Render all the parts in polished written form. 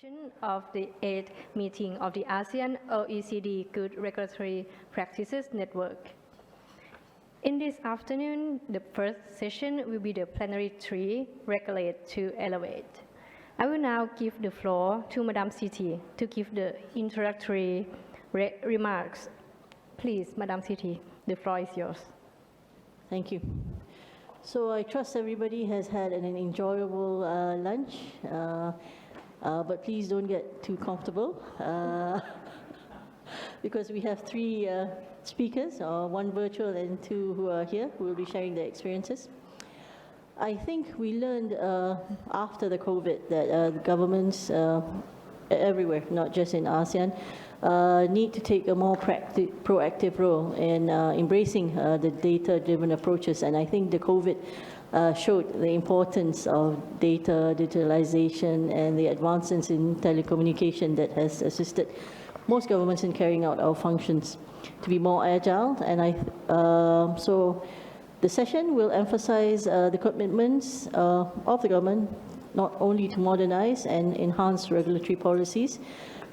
session of the 8th meeting of the ASEAN-OECD Good Regulatory Practices Network. In this afternoon, the first session will be the Plenary 3, Regulate to Elevate. I will now give the floor to Madame Siti to give the introductory remarks. Please, Madame Siti, the floor is yours. Thank you. So I trust everybody has had an enjoyable lunch, but please don't get too comfortable because we have three speakers, one virtual and two who are here, who will be sharing their experiences. I think we learned after the COVID that governments everywhere, not just in ASEAN, need to take a more proactive role in embracing the data-driven approaches. And I think the COVID showed the importance of data, digitalization, and the advancements in telecommunication that has assisted most governments in carrying out our functions to be more agile. And so the session will emphasize the commitments of the government, not only to modernize and enhance regulatory policies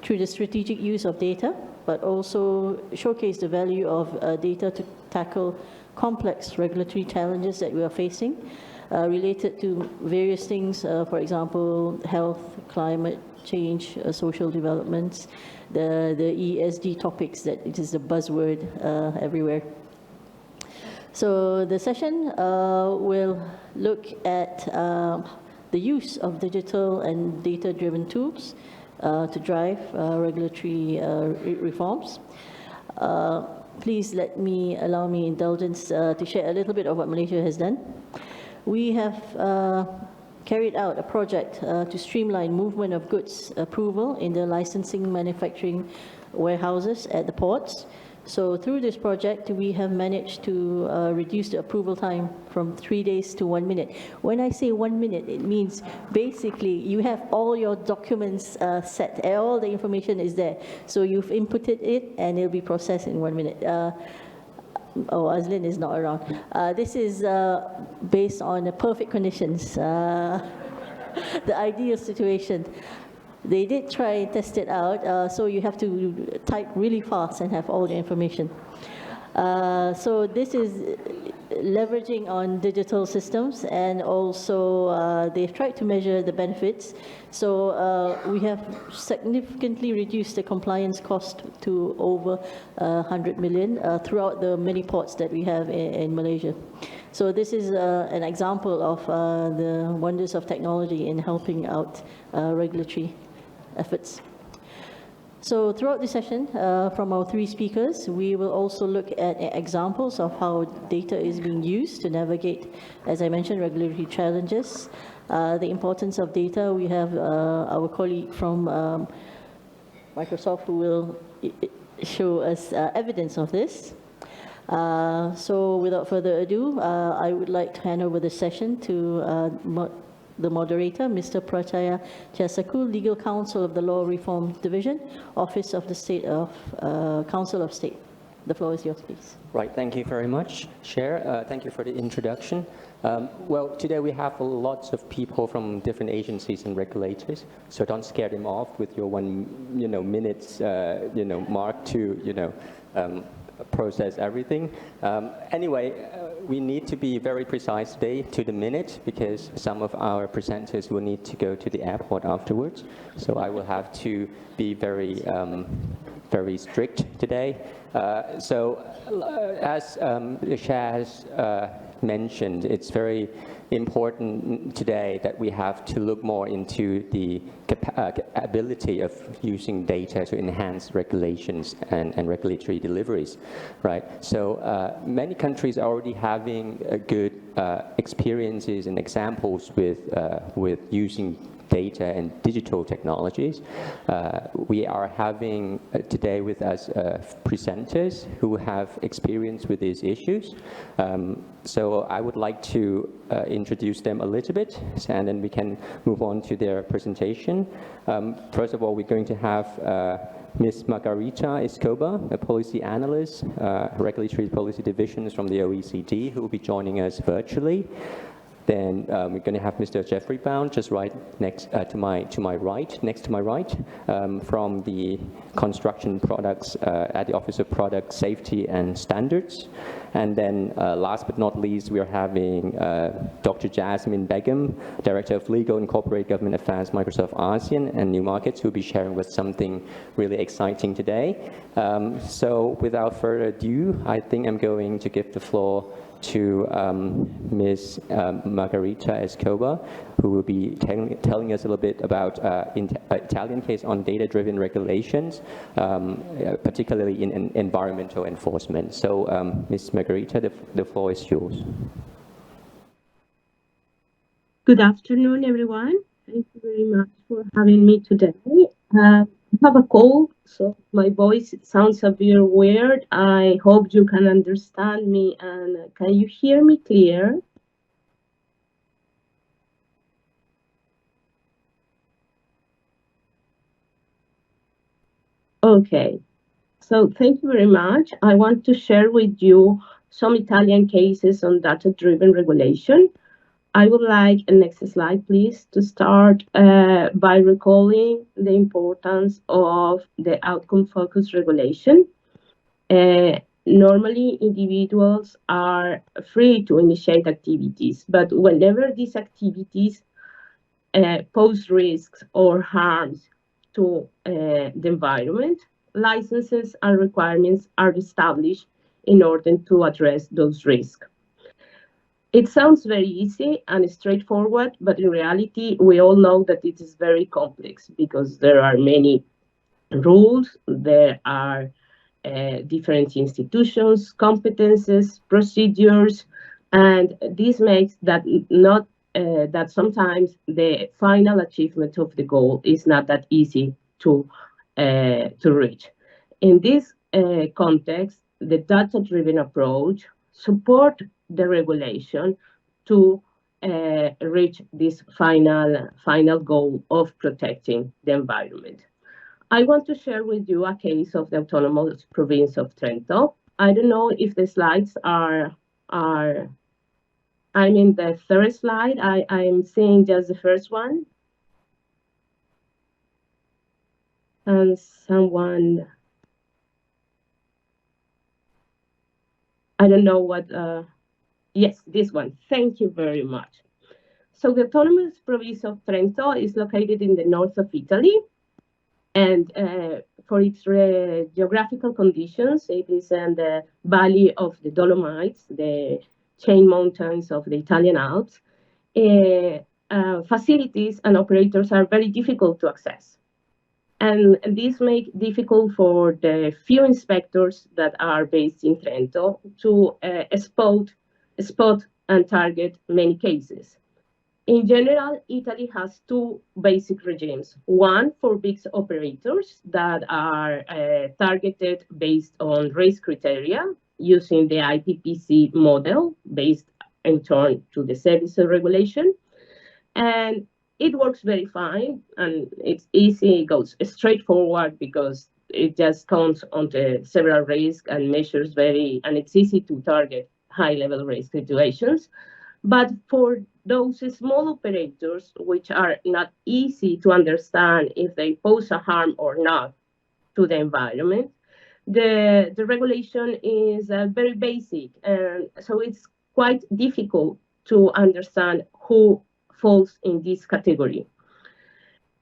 through the strategic use of data, but also showcase the value of data to tackle complex regulatory challenges that we are facing related to various things, for example, health, climate change, social developments, the ESG topics that it is a buzzword everywhere. So the session will look at the use of digital and data-driven tools to drive regulatory reforms. Please allow me indulgence to share a little bit of what Malaysia has done. We have carried out a project to streamline movement of goods approval in the licensing manufacturing warehouses at the ports. So through this project, we have managed to reduce the approval time from 3 days to 1 minute. When I say 1 minute, it means basically you have all your documents set, all the information is there. So you've inputted it and it'll be processed in 1 minute. Azlin is not around. This is based on the perfect conditions, the ideal situation. They did try and test it out, so you have to type really fast and have all the information. So this is leveraging on digital systems, and also they've tried to measure the benefits. So we have significantly reduced the compliance cost to over 100 million throughout the many ports that we have in Malaysia. So this is an example of the wonders of technology in helping out regulatory efforts. So throughout the session, from our three speakers, we will also look at examples of how data is being used to navigate, as I mentioned, regulatory challenges. The importance of data, we have our colleague from Microsoft who will show us evidence of this. So without further ado, I would like to hand over the session to the moderator, Mr. Prachaya Chasaku, Legal Counsel of the Law Reform Division, Office of the State of Council of State. The floor is yours, please. Right, thank you very much, Chair. Thank you for the introduction. Well, today we have lots of people from different agencies and regulators, so don't scare them off with your 1 minutes mark to process everything. Anyway, we need to be very precise today to the minute because some of our presenters will need to go to the airport afterwards. So I will have to be very strict today. As the Chair has mentioned, it's very important today that we have to look more into the ability of using data to enhance regulations and regulatory deliveries, right? So many countries are already having good experiences and examples with using data and digital technologies. We are having today with us presenters who have experience with these issues. So I would like to introduce them a little bit, and then we can move on to their presentation. First of all, we're going to have Ms. Margarita Escobar, a policy analyst, regulatory policy divisions from the OECD, who will be joining us virtually. Then we're going to have Mr. Jeffrey Brown just right next to my right, from the construction products at the Office of Product Safety and Standards. And then last but not least, we are having Dr. Jasmine Begum, Director of Legal and Corporate Government Affairs, Microsoft ASEAN and New Markets, who will be sharing with something really exciting today. So without further ado, I think I'm going to give the floor to Ms. Margarita Escobar, who will be telling us a little bit about Italian case on data-driven regulations, particularly in environmental enforcement. So, Ms. Margarita, the floor is yours. Good afternoon, everyone. Thank you very much for having me today. I have a cold, so my voice sounds a bit weird. I hope you can understand me, and can you hear me clear? Okay, so thank you very much. I want to share with you some Italian cases on data-driven regulation. I would like, next slide please, to start by recalling the importance of the outcome-focused regulation. Normally, individuals are free to initiate activities, but whenever these activities pose risks or harms to the environment, licenses and requirements are established in order to address those risks. It sounds very easy and straightforward, but in reality, we all know that it is very complex because there are many rules, there are different institutions, competences, procedures, and this makes that that sometimes the final achievement of the goal is not that easy to reach. In this context, the data-driven approach support the regulation to reach this final goal of protecting the environment. I want to share with you a case of the autonomous province of Trento. I don't know if the slides are I'm in the third slide. I'm seeing just the first one. And someone, I don't know what, yes, this one. Thank you very much. So the autonomous province of Trento is located in the north of Italy. And for its geographical conditions, it is in the valley of the Dolomites, the chain mountains of the Italian Alps. Facilities and operators are very difficult to access. And this makes it difficult for the few inspectors that are based in Trento to spot and target many cases. In general, Italy has two basic regimes. One for big operators that are targeted based on risk criteria using the IPPC model based in turn to the service regulation. And it works very fine and it's easy, it goes straightforward because it just counts on the several risks and measures and it's easy to target high-level risk situations. But for those small operators, which are not easy to understand if they pose a harm or not to the environment, the regulation is very basic. And so it's quite difficult to understand who falls in this category.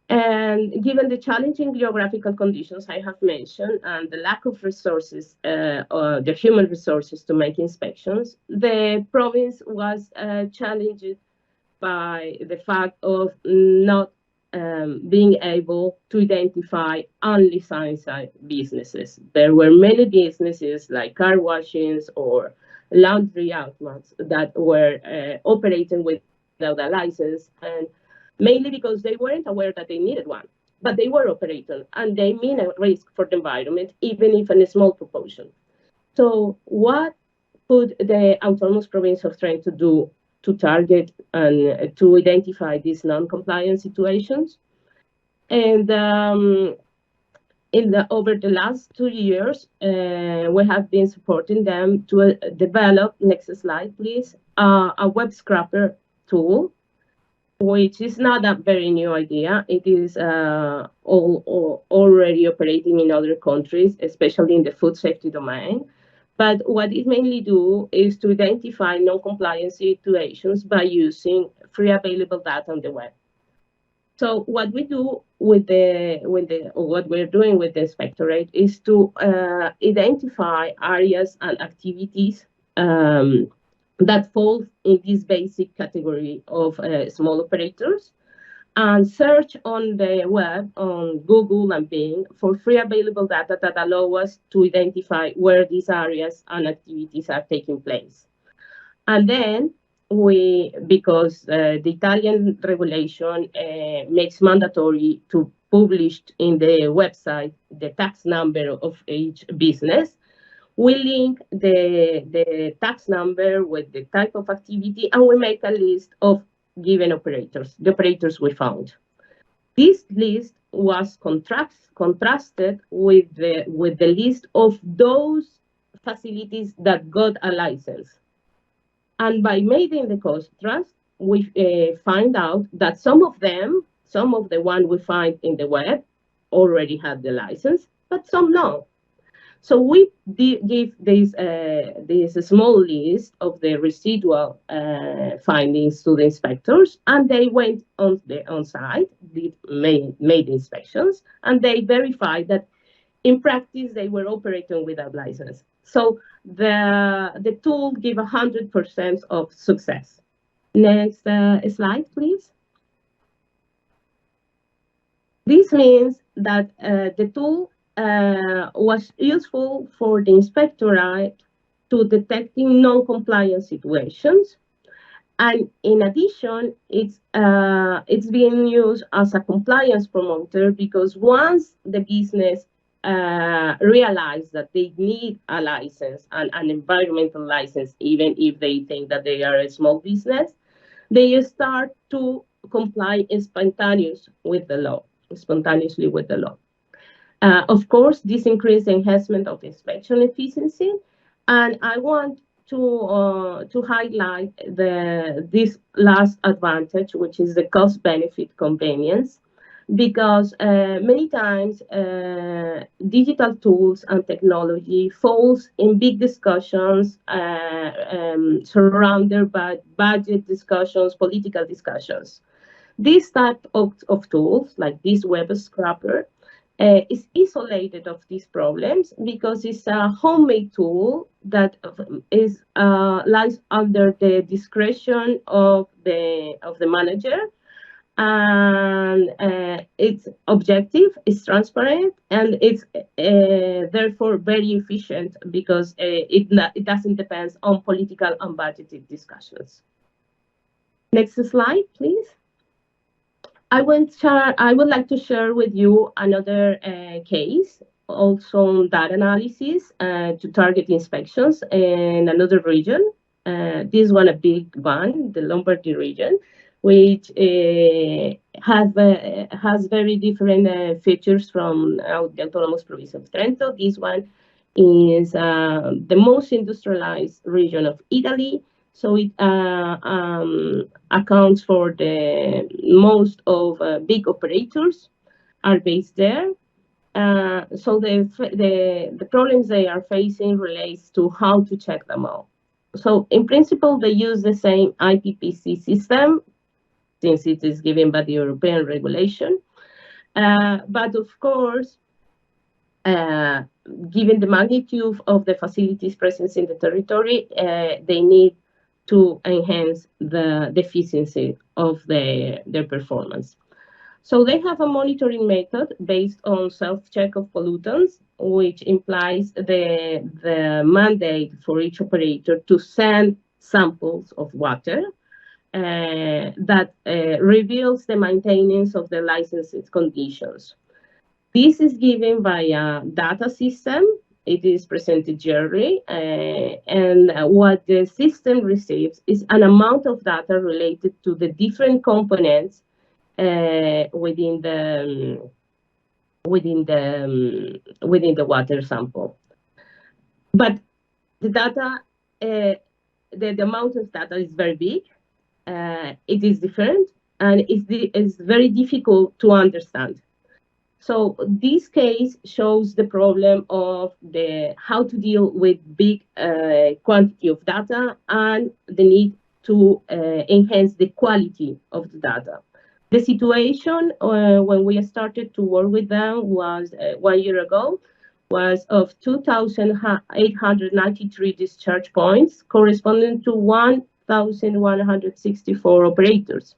And given the challenging geographical conditions I have mentioned and the lack of resources, the human resources to make inspections, the province was challenged by the fact of not being able to identify unlicensed businesses. There were many businesses like car washings or laundry outlets that were operating without a license, and mainly because they weren't aware that they needed one, but they were operating and they mean a risk for the environment, even if in a small proportion. So what could the autonomous province of Trento do to target and to identify these non-compliant situations? And over the last 2 years, we have been supporting them to develop, next slide please, a web scraper tool, which is not a very new idea. It is already operating in other countries, especially in the food safety domain. But what it mainly do is to identify non-compliance situations by using free available data on the web. So what we do with what we're doing with the inspectorate is to identify areas and activities that fall in this basic category of small operators, and search on the web, on Google and Bing, for free available data that allow us to identify where these areas and activities are taking place. And then because the Italian regulation makes mandatory to publish in the website the tax number of each business, we link the tax number with the type of activity, and we make a list of given operators, the operators we found. This list was contrasted with the list of those facilities that got a license. And by making the contrast, we find out that some of the ones we find in the web already had the license, but some no. So we give this small list of the residual findings to the inspectors, and they went on site, made inspections, and they verified that in practice they were operating without license. So the tool gave 100% of success. Next slide, please. This means that the tool was useful for the inspectorate to detecting non-compliance situations, and in addition, it's being used as a compliance promoter, because once the business realize that they need a license, and an environmental license, even if they think that they are a small business, they start to comply spontaneously with the law. Of course, this increased enhancement of inspection efficiency, and I want to highlight this last advantage, which is the cost-benefit convenience, because many times digital tools and technology falls in big discussions surrounded by budget discussions, political discussions. This type of tools, like this web scraper, is isolated of these problems, because it's a homemade tool that is lies under the discretion of the manager, and it's objective, it's transparent, and it's therefore very efficient, because it doesn't depend on political and budgeted discussions. Next slide, please. I would like to share with you another case, also on data analysis to target inspections in another region. This one, a big one, the Lombardy region, which has very different features from the Autonomous Province of Trento. This one is the most industrialized region of Italy. So it accounts for the most of big operators are based there. So the problems they are facing relates to how to check them all. So in principle, they use the same IPPC system, since it is given by the European regulation. But of course, given the magnitude of the facilities presence in the territory, they need to enhance the efficiency of their performance. So they have a monitoring method based on self-check of pollutants, which implies the mandate for each operator to send samples of water that reveals the maintenance of the licensed conditions. This is given by a data system. It is presented yearly, and what the system receives is an amount of data related to the different components within the water sample. But the data, the amount of data is very big, it is different and it's very difficult to understand. So this case shows the problem of how to deal with big quantity of data and the need to enhance the quality of the data. The situation when we started to work with them was 1 year ago, was of 2,893 discharge points, corresponding to 1,164 operators.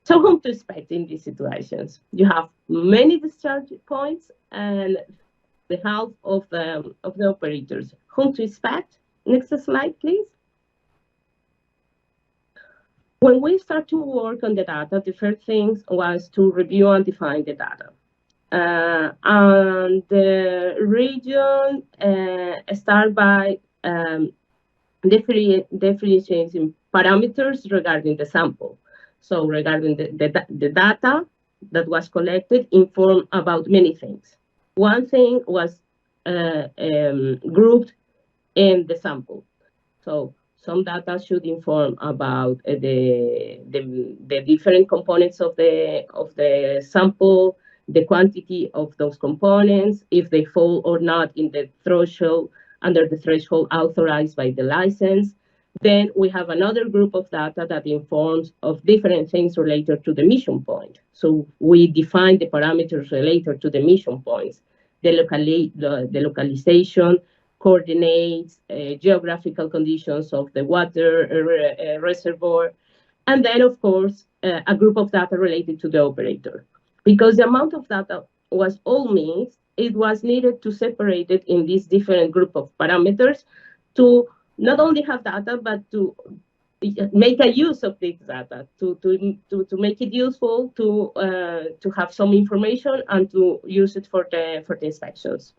So whom to expect in these situations? You have many discharge points and the half of the operators. Whom to expect? Next slide, please. When we start to work on the data, the first thing was to review and define the data. And the region start by differentiating parameters regarding the sample. So regarding the data that was collected informed about many things. One thing was grouped in the sample. So some data should inform about the different components of the sample, the quantity of those components, if they fall or not in the threshold, under the threshold authorized by the license. Then we have another group of data that informs of different things related to the mission point. So we define the parameters related to the mission points, the localization, coordinates, geographical conditions of the water reservoir, and then, of course, a group of data related to the operator. Because the amount of data was all mixed, it was needed to separate it in this different group of parameters to not only have data, but to make a use of this data, to make it useful, to have some information and to use it for the inspections.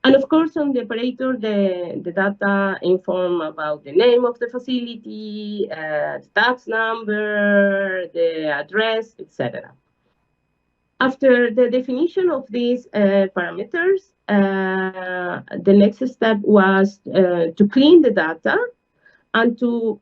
And of course, on the operator, the data inform about the name of the facility, the tax number, the address, etc. After the definition of these parameters, the next step was to clean the data and to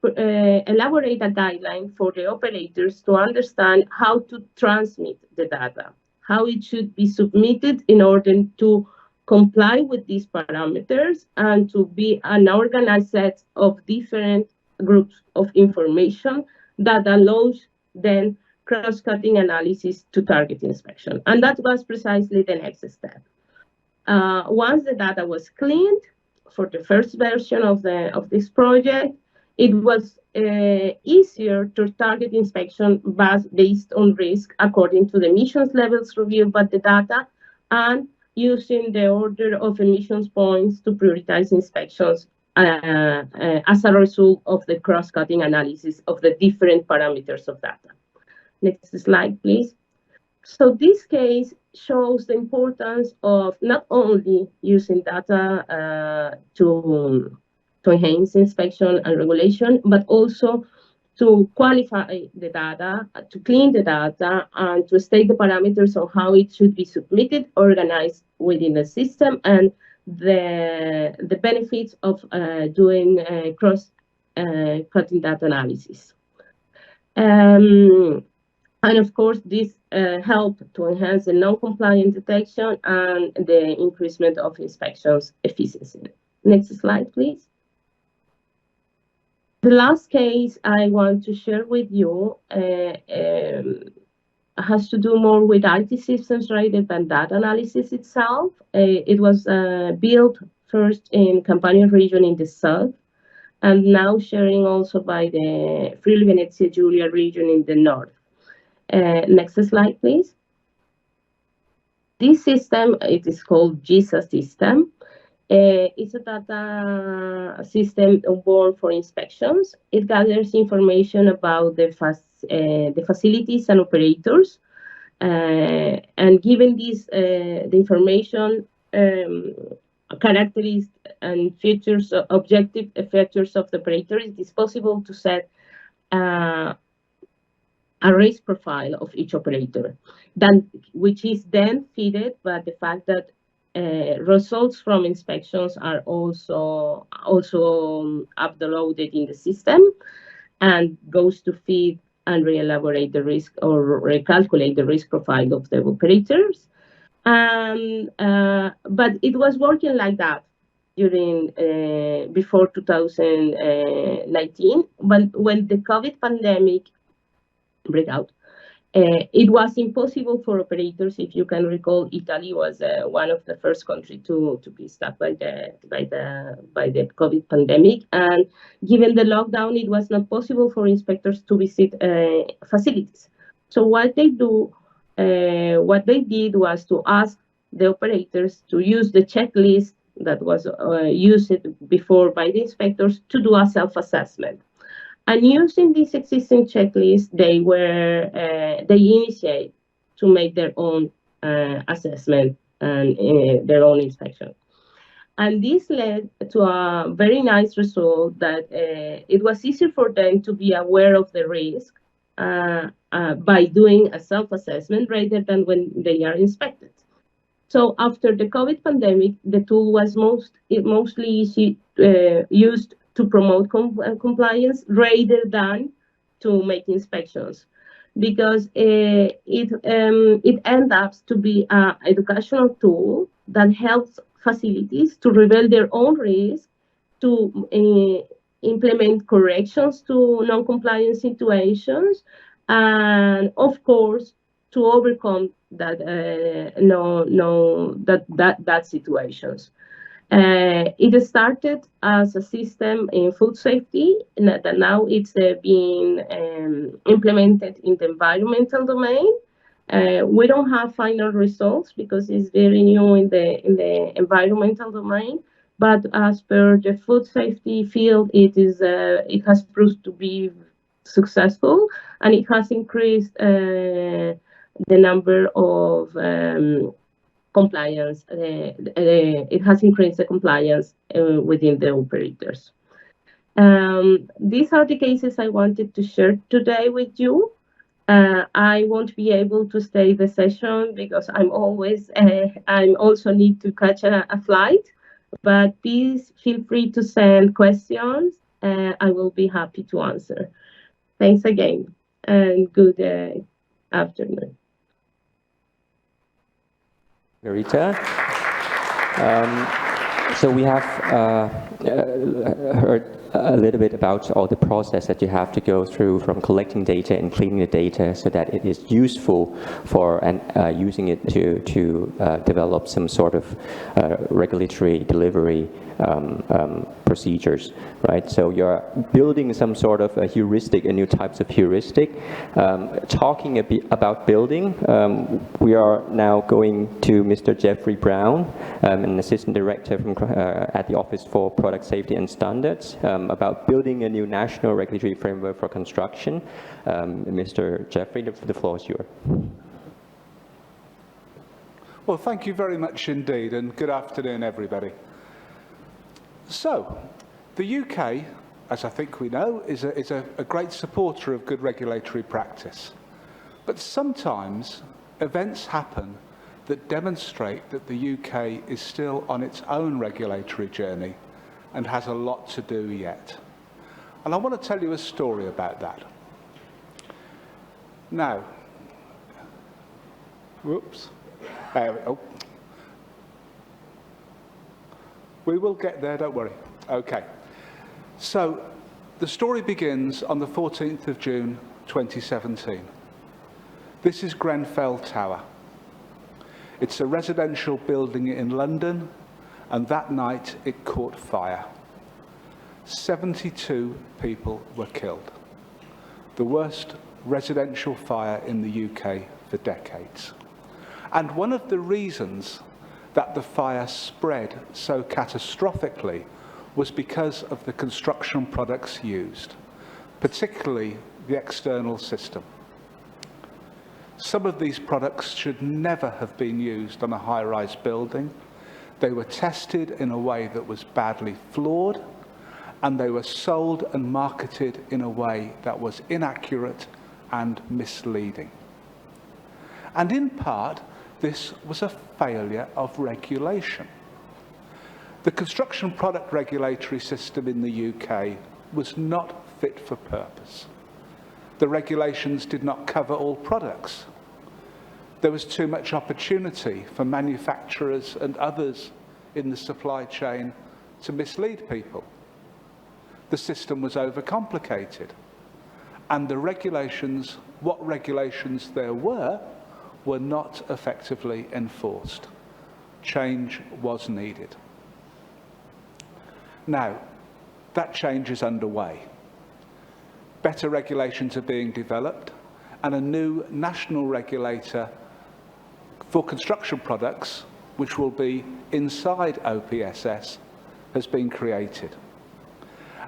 elaborate a guideline for the operators to understand how to transmit the data, how it should be submitted in order to comply with these parameters and to be an organized set of different groups of information that allows then cross-cutting analysis to target inspection. And that was precisely the next step. Once the data was cleaned for the first version of this project, it was easier to target inspection based on risk according to the emissions levels reviewed by the data and using the order of emissions points to prioritize inspections as a result of the cross-cutting analysis of the different parameters of data. Next slide, please. So this case shows the importance of not only using data to enhance inspection and regulation, but also to qualify the data, to clean the data, and to state the parameters of how it should be submitted, organized within the system, and the benefits of doing cross-cutting data analysis. And of course, this helped to enhance the non-compliant detection and the increasement of inspections efficiency. Next slide, please. The last case I want to share with you has to do more with IT systems rather than data analysis itself. It was built first in Campania region in the south, and now sharing also by the Friuli Venezia Giulia region in the north. Next slide, please. This system, it is called GISA system. It's a data system born for inspections. It gathers information about the facilities and operators. And given this, the information, characteristics and features, objective features of the operator, it is possible to set a risk profile of each operator, which is then fed by the fact that results from inspections are also uploaded in the system. and goes to feed and re-elaborate the risk or recalculate the risk profile of the operators. But it was working like that during before 2019, when the COVID pandemic break out. It was impossible for operators. If you can recall, Italy was one of the first countries to be struck by the COVID pandemic, and given the lockdown, it was not possible for inspectors to visit facilities. So what they did was to ask the operators to use the checklist that was used before by the inspectors to do a self-assessment. And using this existing checklist, they initiate to make their own assessment and their own inspection. And this led to a very nice result that it was easier for them to be aware of the risk by doing a self-assessment rather than when they are inspected. So after the COVID pandemic, the tool was mostly used to promote compliance rather than to make inspections, because it ends up to be an educational tool that helps facilities to reveal their own risk, to implement corrections to non-compliance situations, and of course to overcome that that situations. It started as a system in food safety, and that now it's being implemented in the environmental domain. We don't have final results because it's very new in the environmental domain. But as per the food safety field, it has proved to be successful, and it has increased the number of compliance. It has increased the compliance within the operators. These are the cases I wanted to share today with you. I won't be able to stay the session because I also need to catch a flight. But please feel free to send questions. I will be happy to answer. Thanks again, and good afternoon. Margarita. So we have heard a little bit about all the process that you have to go through from collecting data and cleaning the data so that it is useful for using it to develop some sort of regulatory delivery procedures, right? So you're building some sort of a heuristic, a new types of heuristic. Talking a bit about building, we are now going to Mr. Jeffrey Brown, an assistant director from, at the Office for Product Safety and Standards, about building a new national regulatory framework for construction. Mr. Jeffrey, the floor is yours. Well, thank you very much indeed, and good afternoon, everybody. So, the UK, as I think we know, is a great supporter of good regulatory practice. But sometimes events happen that demonstrate that the UK is still on its own regulatory journey and has a lot to do yet. And I want to tell you a story about that. Now, whoops. Oh. We will get there, don't worry. Okay. So, the story begins on the 14th of June, 2017. This is Grenfell Tower. It's a residential building in London, and that night it caught fire. 72 people were killed. The worst residential fire in the UK for decades. And one of the reasons that the fire spread so catastrophically was because of the construction products used, particularly the external system. Some of these products should never have been used on a high-rise building. They were tested in a way that was badly flawed, and they were sold and marketed in a way that was inaccurate and misleading. And in part, this was a failure of regulation. The construction product regulatory system in the UK was not fit for purpose. The regulations did not cover all products. There was too much opportunity for manufacturers and others in the supply chain to mislead people. The system was overcomplicated. And the regulations, what regulations there were not effectively enforced. Change was needed. Now, that change is underway. Better regulations are being developed, and a new national regulator for construction products, which will be inside OPSS, has been created.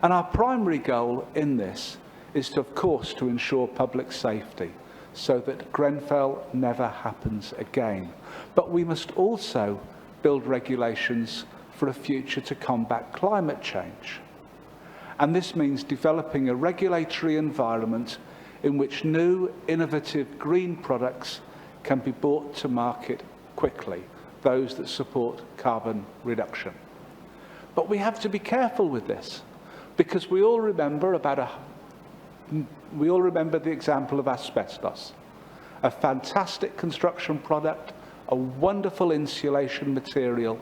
And our primary goal in this is, of course, to ensure public safety so that Grenfell never happens again. But we must also build regulations for a future to combat climate change. And this means developing a regulatory environment in which new, innovative green products can be brought to market quickly, those that support carbon reduction. But we have to be careful with this, because we all remember the example of asbestos, a fantastic construction product, a wonderful insulation material,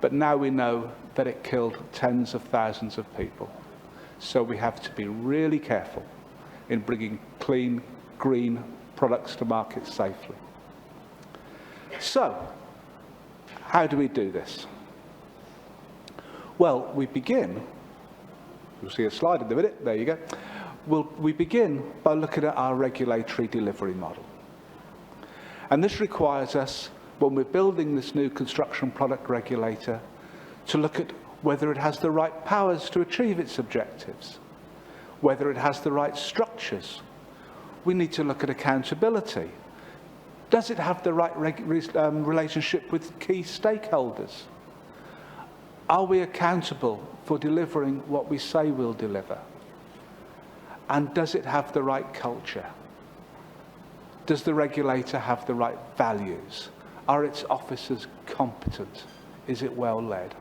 but now we know that it killed tens of thousands of people. So we have to be really careful in bringing clean, green products to market safely. So, how do we do this? Well, we begin, you'll see a slide in a minute, there you go. We begin by looking at our regulatory delivery model. And this requires us, when we're building this new construction product regulator, to look at whether it has the right powers to achieve its objectives, whether it has the right structures. We need to look at accountability. Does it have the right relationship with key stakeholders? Are we accountable for delivering what we say we'll deliver? And does it have the right culture? Does the regulator have the right values? Are its officers competent? Is it well led?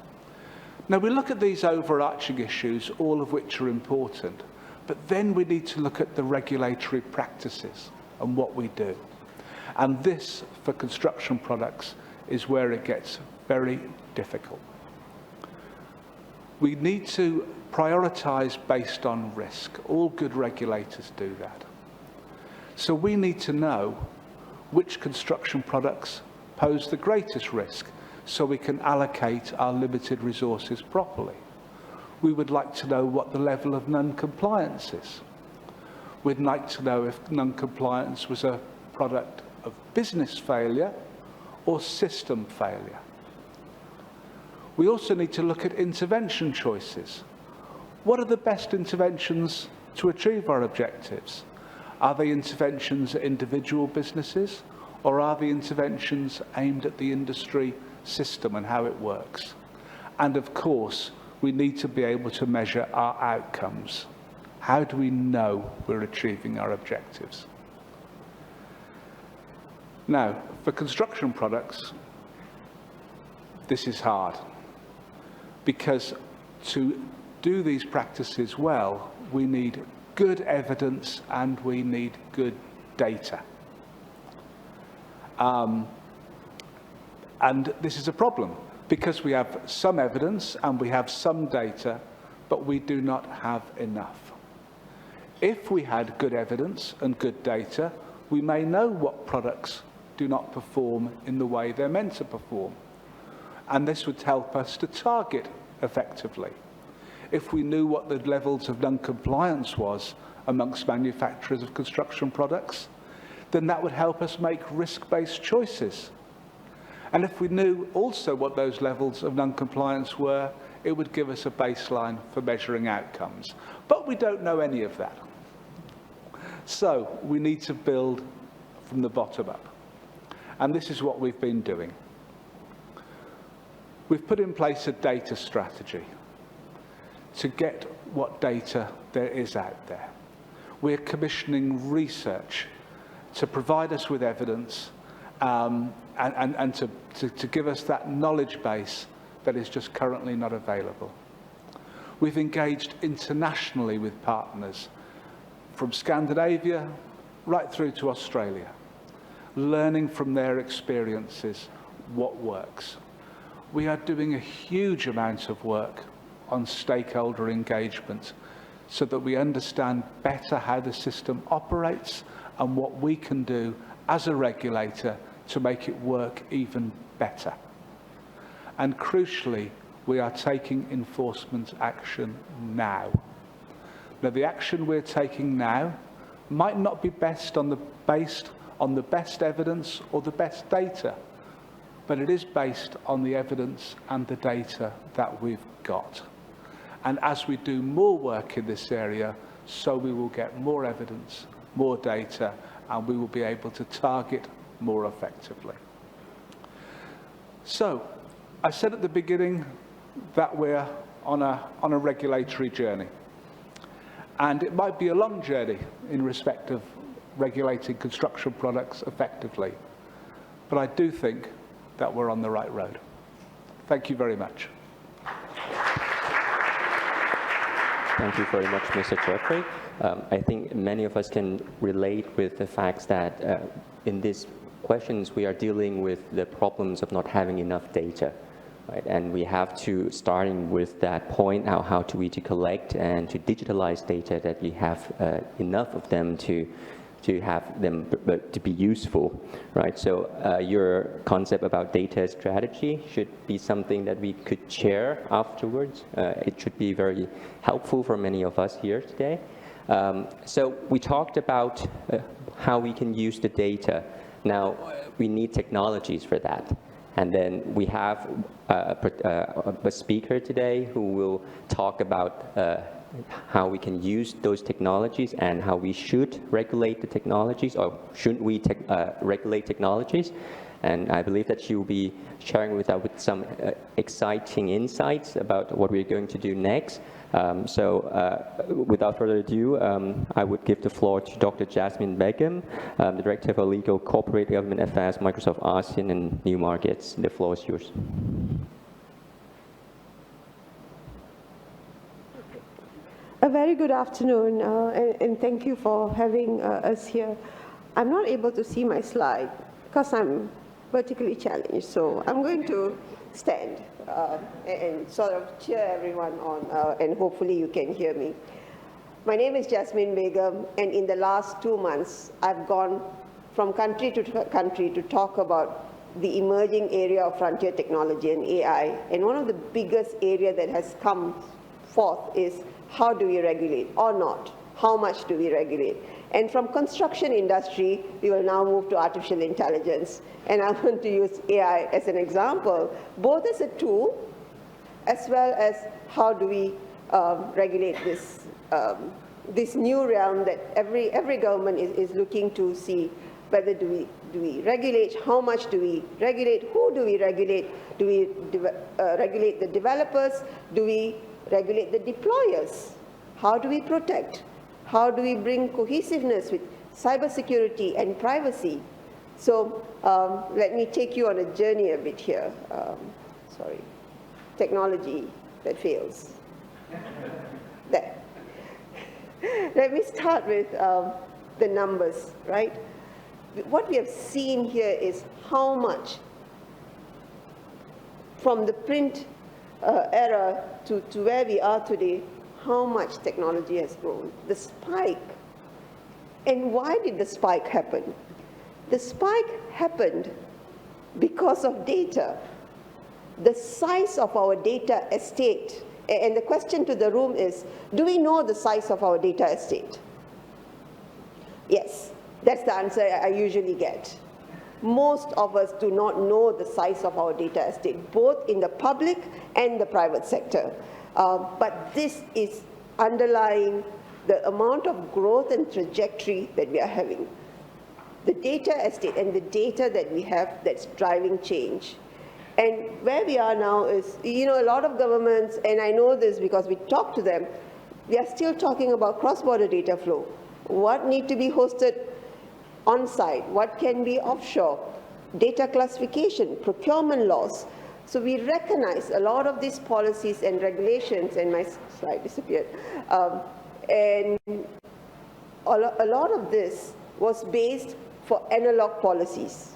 Now, we look at these overarching issues, all of which are important, but then we need to look at the regulatory practices and what we do. And this, for construction products, is where it gets very difficult. We need to prioritize based on risk. All good regulators do that. So we need to know which construction products pose the greatest risk so we can allocate our limited resources properly. We would like to know what the level of non-compliance is. We'd like to know if non-compliance was a product of business failure or system failure. We also need to look at intervention choices. What are the best interventions to achieve our objectives? Are they interventions at individual businesses, or are the interventions aimed at the industry system and how it works? And of course, we need to be able to measure our outcomes. How do we know we're achieving our objectives? Now, for construction products, this is hard, because to do these practices well, we need good evidence and we need good data. And this is a problem, because we have some evidence and we have some data, but we do not have enough. If we had good evidence and good data, we may know what products do not perform in the way they're meant to perform. And this would help us to target effectively. If we knew what the levels of non-compliance was amongst manufacturers of construction products, then that would help us make risk-based choices. And if we knew also what those levels of non-compliance were, it would give us a baseline for measuring outcomes. But we don't know any of that. So we need to build from the bottom up. And this is what we've been doing. We've put in place a data strategy to get what data there is out there. We're commissioning research to provide us with evidence and to give us that knowledge base that is just currently not available. We've engaged internationally with partners from Scandinavia right through to Australia, learning from their experiences what works. We are doing a huge amount of work on stakeholder engagement so that we understand better how the system operates and what we can do as a regulator to make it work even better. And crucially, we are taking enforcement action now. Now, the action we're taking now might not be based on the best evidence or the best data, but it is based on the evidence and the data that we've got. And as we do more work in this area, so we will get more evidence, more data, and we will be able to target more effectively. So, I said at the beginning that we're on a regulatory journey. And it might be a long journey in respect of regulating construction products effectively. But I do think that we're on the right road. Thank you very much. Thank you very much, Mr. Jeffrey. I think many of us can relate with the facts that in these questions we are dealing with the problems of not having enough data. Right? And we have to, starting with that point, how do we collect and to digitalize data that we have enough of them to have them to be useful, right? So your concept about data strategy should be something that we could share afterwards. It should be very helpful for many of us here today. So we talked about how we can use the data. Now, we need technologies for that. And then we have a speaker today who will talk about how we can use those technologies and how we should regulate the technologies, or shouldn't we regulate technologies. And I believe that she will be sharing with us with some exciting insights about what we're going to do next. Without further ado, I would give the floor to Dr. Jasmine Begum, the Director for Legal Corporate Government Affairs, Microsoft ASEAN and New Markets. The floor is yours. A very good afternoon, and thank you for having us here. I'm not able to see my slide because I'm vertically challenged, so I'm going to stand and sort of cheer everyone on, and hopefully you can hear me. My name is Jasmine Begum, and in the last 2 months, I've gone from country to country to talk about the emerging area of frontier technology and AI. And one of the biggest areas that has come forth is how do we regulate or not? How much do we regulate? And from construction industry, we will now move to artificial intelligence. And I want to use AI as an example, both as a tool, as well as how do we regulate this new realm that every government is looking to see whether do we regulate, how much do we regulate, who do we regulate, do we regulate the developers, do we regulate the deployers, how do we protect, how do we bring cohesiveness with cybersecurity and privacy. So let me take you on a journey a bit here. Sorry, technology that fails. There. Let me start with the numbers, right? What we have seen here is how much from the print era to where we are today, how much technology has grown. The spike. And why did the spike happen? The spike happened because of data. The size of our data estate, and the question to the room is, do we know the size of our data estate? Yes, that's the answer I usually get. Most of us do not know the size of our data estate, both in the public and the private sector. But this is underlying the amount of growth and trajectory that we are having. The data estate and the data that we have that's driving change. And where we are now is, a lot of governments, and I know this because we talk to them, we are still talking about cross-border data flow. What need to be hosted on-site? What can be offshore? Data classification, procurement laws. So we recognize a lot of these policies and regulations, and my slide disappeared, and a lot of this was based for analog policies.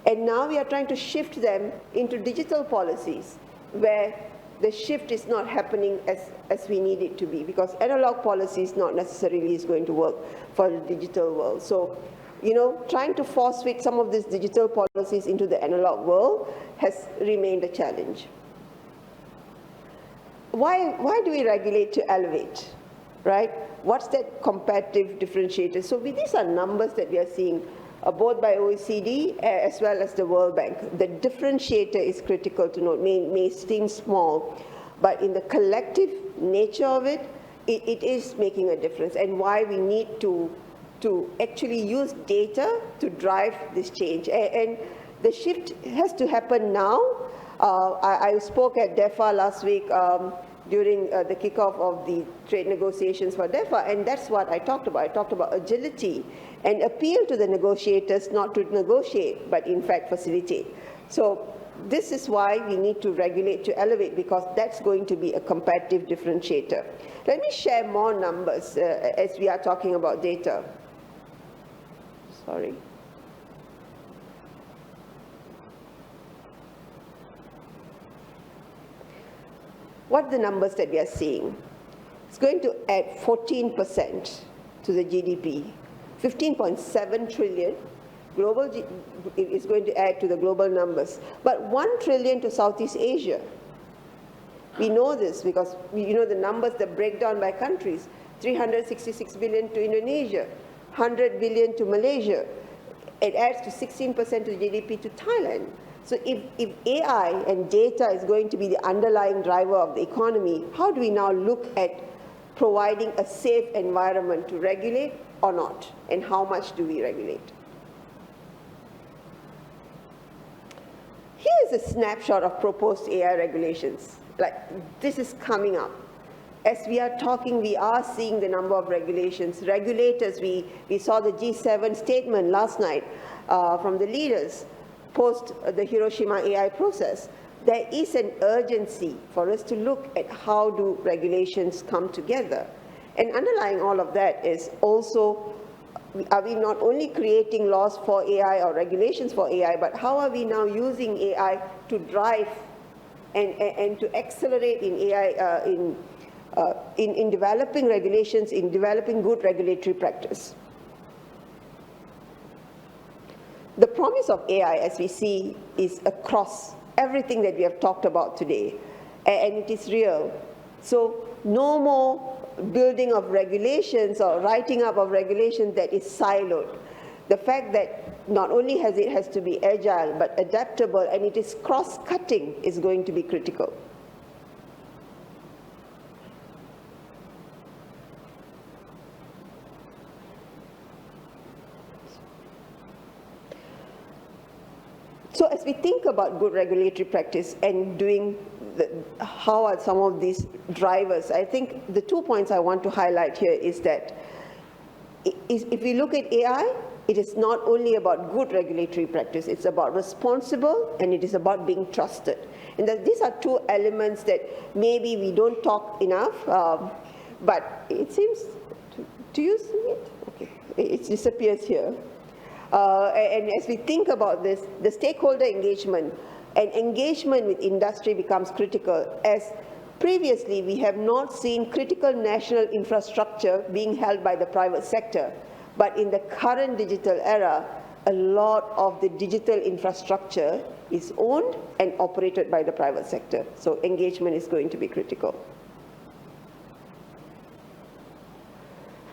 And now we are trying to shift them into digital policies, where the shift is not happening as we need it to be, because analog policies not necessarily is going to work for the digital world. So, trying to force fit some of these digital policies into the analog world has remained a challenge. Why do we regulate to elevate, right? What's that comparative differentiator? So these are numbers that we are seeing both by OECD as well as the World Bank. The differentiator is critical to note, may seem small, but in the collective nature of it, it is making a difference, and why we need to actually use data to drive this change. And the shift has to happen now. I spoke at DEFA last week during the kickoff of the trade negotiations for DEFA, and that's what I talked about. I talked about agility and appeal to the negotiators not to negotiate, but in fact facilitate. So this is why we need to regulate to elevate, because that's going to be a competitive differentiator. Let me share more numbers as we are talking about data. Sorry. What are the numbers that we are seeing? It's going to add 14% to the GDP, 15.7 trillion. Global is going to add to the global numbers, but 1 trillion to Southeast Asia. We know this because the numbers, the breakdown by countries: 366 billion to Indonesia, 100 billion to Malaysia. It adds to 16% of the GDP to Thailand. So if AI and data is going to be the underlying driver of the economy, how do we now look at providing a safe environment to regulate or not? And how much do we regulate? Here's a snapshot of proposed AI regulations. This is coming up. As we are talking, we are seeing the number of regulations. Regulators, we saw the G7 statement last night from the leaders post the Hiroshima AI process. There is an urgency for us to look at how do regulations come together. And underlying all of that is also, are we not only creating laws for AI or regulations for AI, but how are we now using AI to drive and to accelerate in AI in developing regulations, in developing good regulatory practice? The promise of AI, as we see, is across everything that we have talked about today, and it is real. So no more building of regulations or writing up of regulations that is siloed. The fact that not only has to be agile, but adaptable, and it is cross-cutting is going to be critical. So as we think about good regulatory practice and how are some of these drivers, I think the 2 points I want to highlight here is that if we look at AI, it is not only about good regulatory practice, it's about responsible, and it is about being trusted. And these are 2 elements that maybe we don't talk enough, but it seems, do you see it? Okay, it disappears here. And as we think about this, the stakeholder engagement and engagement with industry becomes critical, as previously we have not seen critical national infrastructure being held by the private sector. But in the current digital era, a lot of the digital infrastructure is owned and operated by the private sector. So engagement is going to be critical.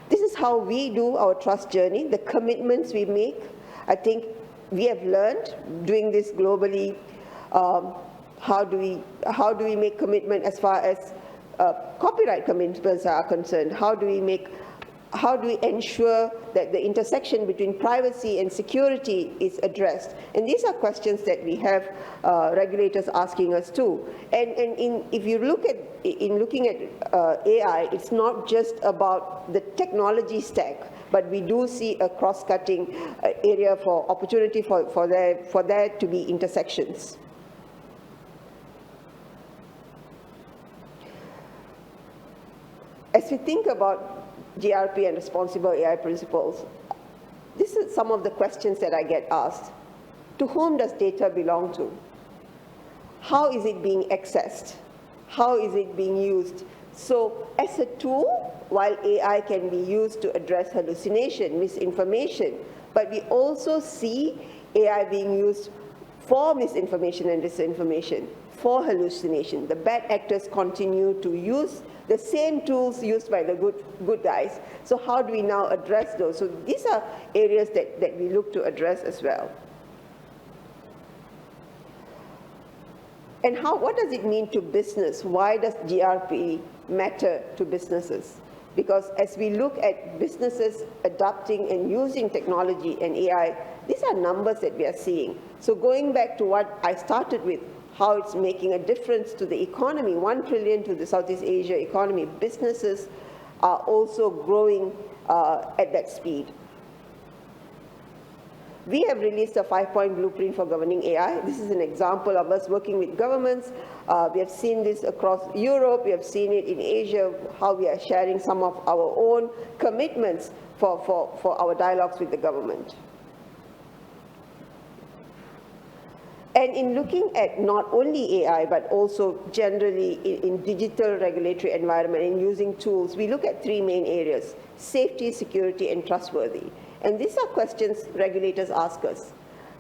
This is how we do our trust journey, the commitments we make. I think we have learned doing this globally. How do we make commitment as far as copyright commitments are concerned? How do we ensure that the intersection between privacy and security is addressed? And these are questions that we have regulators asking us too. And if you look at, looking at AI, it's not just about the technology stack, but we do see a cross-cutting area for opportunity for there to be intersections. as we think about GRP and responsible AI principles, this is some of the questions that I get asked. To whom does data belong to? How is it being accessed? How is it being used? So as a tool, while AI can be used to address hallucination, misinformation, but we also see AI being used for misinformation and disinformation, for hallucination. The bad actors continue to use the same tools used by the good guys. So how do we now address those? So these are areas that we look to address as well. And what does it mean to business? Why does GRP matter to businesses? Because as we look at businesses adopting and using technology and AI, these are numbers that we are seeing. So going back to what I started with, how it's making a difference to the economy, 1 trillion to the Southeast Asia economy, businesses are also growing at that speed. We have released a 5-point blueprint for governing AI. This is an example of us working with governments. We have seen this across Europe. We have seen it in Asia, how we are sharing some of our own commitments for our dialogues with the government. And in looking at not only AI, but also generally in digital regulatory environment and using tools, we look at 3 main areas: safety, security, and trustworthy. And these are questions regulators ask us.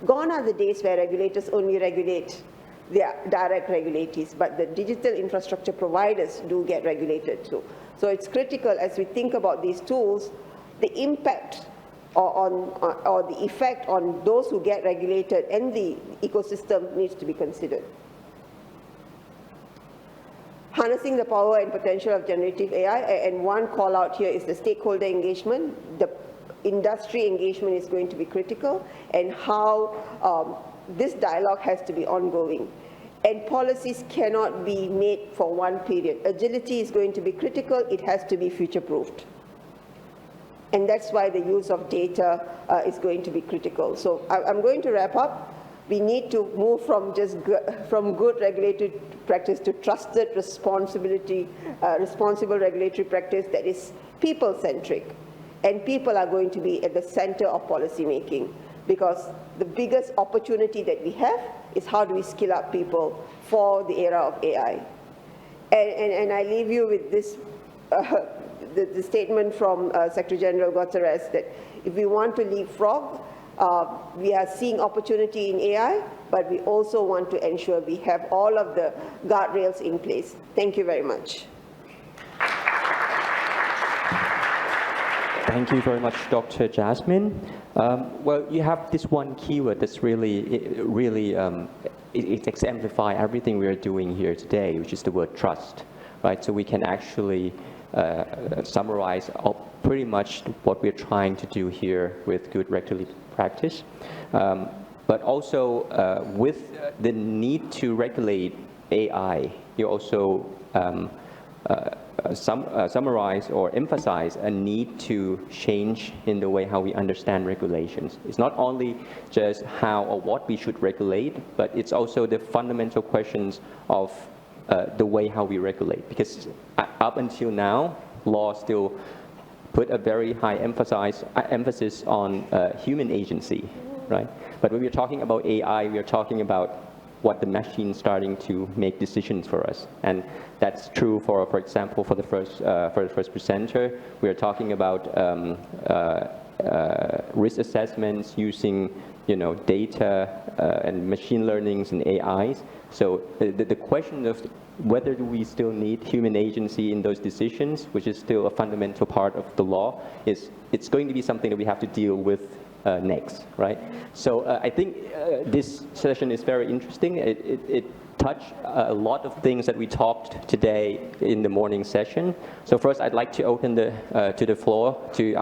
Gone are the days where regulators only regulate their direct regulatees, but the digital infrastructure providers do get regulated too. So it's critical as we think about these tools, the impact or the effect on those who get regulated and the ecosystem needs to be considered. Harnessing the power and potential of generative AI, and one call out here is the stakeholder engagement. The industry engagement is going to be critical, and how this dialogue has to be ongoing. And policies cannot be made for one period. Agility is going to be critical. It has to be future-proofed. And that's why the use of data is going to be critical. So I'm going to wrap up. We need to move from from good regulatory practice to trusted responsible regulatory practice that is people-centric. And people are going to be at the center of policy making, because the biggest opportunity that we have is how do we skill up people for the era of AI. And I leave you with this, the statement from Secretary General Guterres that if we want to leapfrog, we are seeing opportunity in AI, but we also want to ensure we have all of the guardrails in place. Thank you very much. Thank you very much, Dr. Jasmine. Well, you have this one keyword that's it exemplifies everything we are doing here today, which is the word trust, right? So we can actually summarize pretty much what we're trying to do here with good regulatory practice. But also with the need to regulate AI, you also summarize or emphasize a need to change in the way how we understand regulations. It's not only just how or what we should regulate, but it's also the fundamental questions of the way how we regulate. Because up until now, law still put a very high emphasis on human agency, right? But when we're talking about AI, we are talking about what the machine's starting to make decisions for us. And that's true for example, for the first presenter. We are talking about risk assessments using data and machine learnings and AIs. So the question of whether do we still need human agency in those decisions, which is still a fundamental part of the law, it's going to be something that we have to deal with next, right? So I think this session is very interesting. It touched a lot of things that we talked today in the morning session. So first, I'd like to open to the floor to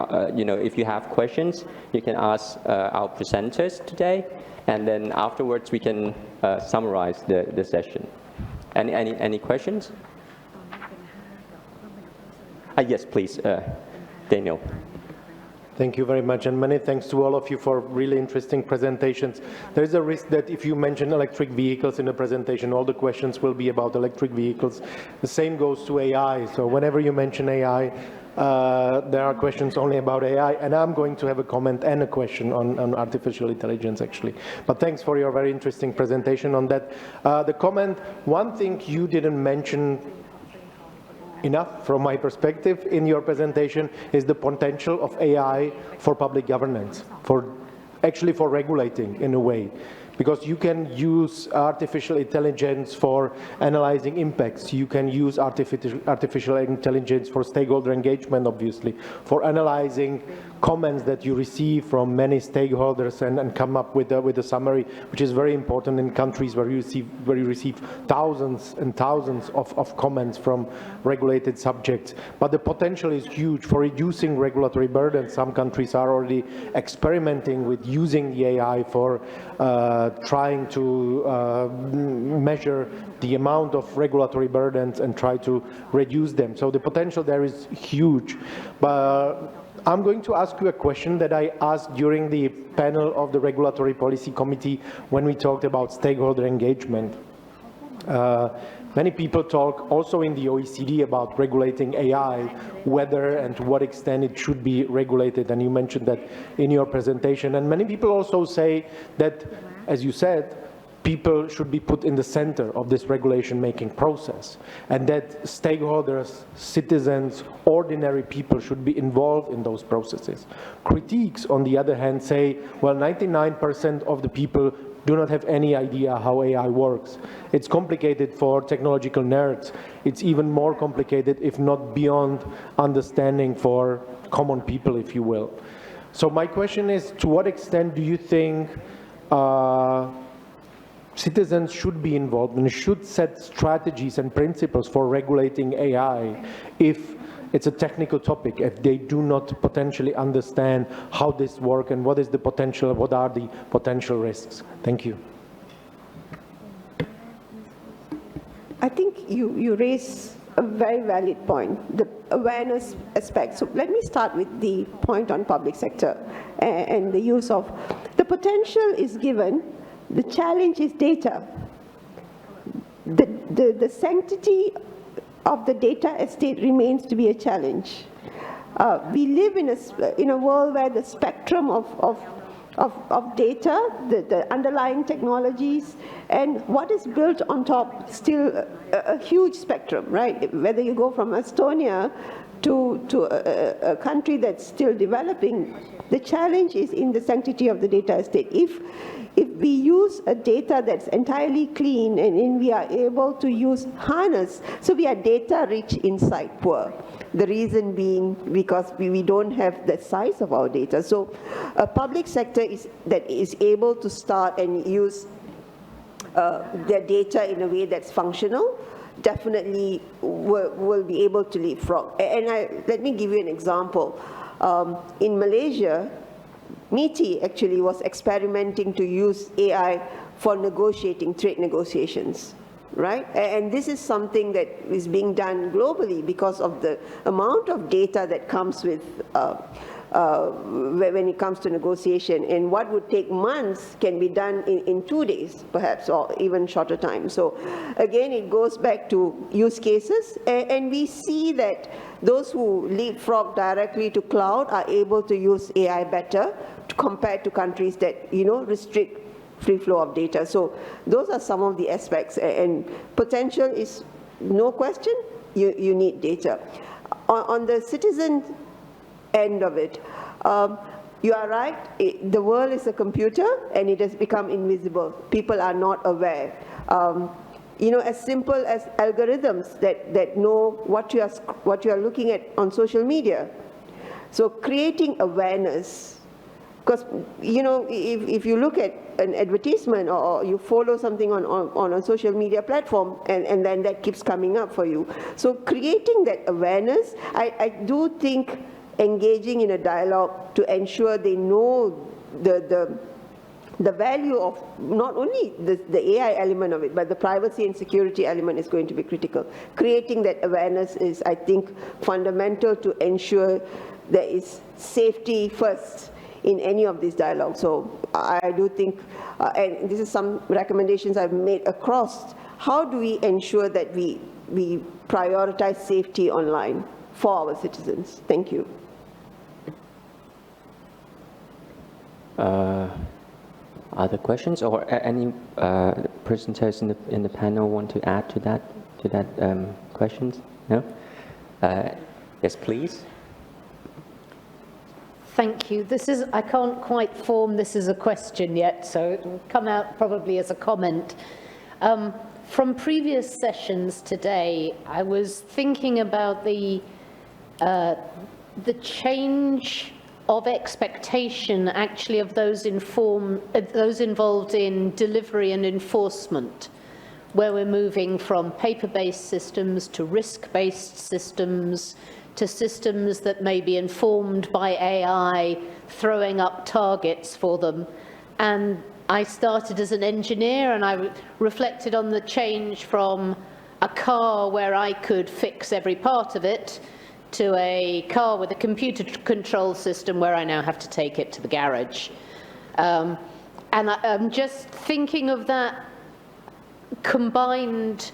if you have questions, you can ask our presenters today, and then afterwards we can summarize the session. Any questions? Yes, please, Daniel. Thank you very much, and many thanks to all of you for really interesting presentations. There is a risk that if you mention electric vehicles in a presentation, all the questions will be about electric vehicles. The same goes to AI. So whenever you mention AI, there are questions only about AI, and I'm going to have a comment and a question on artificial intelligence, actually. But thanks for your very interesting presentation on that. The comment, one thing you didn't mention enough from my perspective in your presentation is the potential of AI for public governance, actually for regulating in a way. Because you can use artificial intelligence for analyzing impacts. You can use artificial intelligence for stakeholder engagement, obviously, for analyzing comments that you receive from many stakeholders and come up with a summary, which is very important in countries where you receive thousands and thousands of comments from regulated subjects. But the potential is huge for reducing regulatory burden. Some countries are already experimenting with using the AI for trying to measure the amount of regulatory burdens and try to reduce them. So the potential there is huge. But I'm going to ask you a question that I asked during the panel of the Regulatory Policy Committee when we talked about stakeholder engagement. Many people talk also in the OECD about regulating AI, whether and to what extent it should be regulated, and you mentioned that in your presentation. And many people also say that, as you said, people should be put in the center of this regulation-making process, and that stakeholders, citizens, ordinary people should be involved in those processes. Critiques, on the other hand, say, well, 99% of the people do not have any idea how AI works. It's complicated for technological nerds. It's even more complicated, if not beyond understanding, for common people, if you will. So my question is, to what extent do you think citizens should be involved and should set strategies and principles for regulating AI if it's a technical topic, if they do not potentially understand how this works and what is the potential, what are the potential risks? Thank you. I think you raise a very valid point, the awareness aspect. So let me start with the point on public sector and the use of, the potential is given, the challenge is data. The sanctity of the data estate remains to be a challenge. We live in a world where the spectrum of data, the underlying technologies, and what is built on top, still a huge spectrum, right? Whether you go from Estonia to a country that's still developing, the challenge is in the sanctity of the data estate. If we use a data that's entirely clean and we are able to harness, so we are data rich, insight poor. The reason being because we don't have the size of our data. So a public sector that is able to start and use their data in a way that's functional, definitely will be able to leapfrog. And let me give you an example. In Malaysia, MITI actually was experimenting to use AI for negotiating trade negotiations, right? And this is something that is being done globally because of the amount of data that comes with when it comes to negotiation, and what would take months can be done in 2 days, perhaps, or even shorter time. So again, it goes back to use cases, and we see that those who leapfrog directly to cloud are able to use AI better compared to countries that, restrict free flow of data. So those are some of the aspects, and potential is no question, you need data. On the citizen end of it, you are right, the world is a computer and it has become invisible. People are not aware. As simple as algorithms that know what you are looking at on social media. So creating awareness, because if you look at an advertisement or you follow something on a social media platform, and then that keeps coming up for you. So creating that awareness, I do think engaging in a dialogue to ensure they know the value of not only the AI element of it, but the privacy and security element is going to be critical. Creating that awareness is, I think, fundamental to ensure there is safety first in any of these dialogues. So I do think, and this is some recommendations I've made across, how do we ensure that we prioritize safety online for our citizens? Thank you. Other questions, or any presenters in the panel want to add to that questions? No? Yes, please. Thank you. I can't quite form this as a question yet, so it will come out probably as a comment. From previous sessions today, I was thinking about the change of expectation, actually, of those involved in delivery and enforcement, where we're moving from paper-based systems to risk-based systems, to systems that may be informed by AI, throwing up targets for them. And I started as an engineer, and I reflected on the change from a car where I could fix every part of it to a car with a computer control system where I now have to take it to the garage. And I'm just thinking of that combined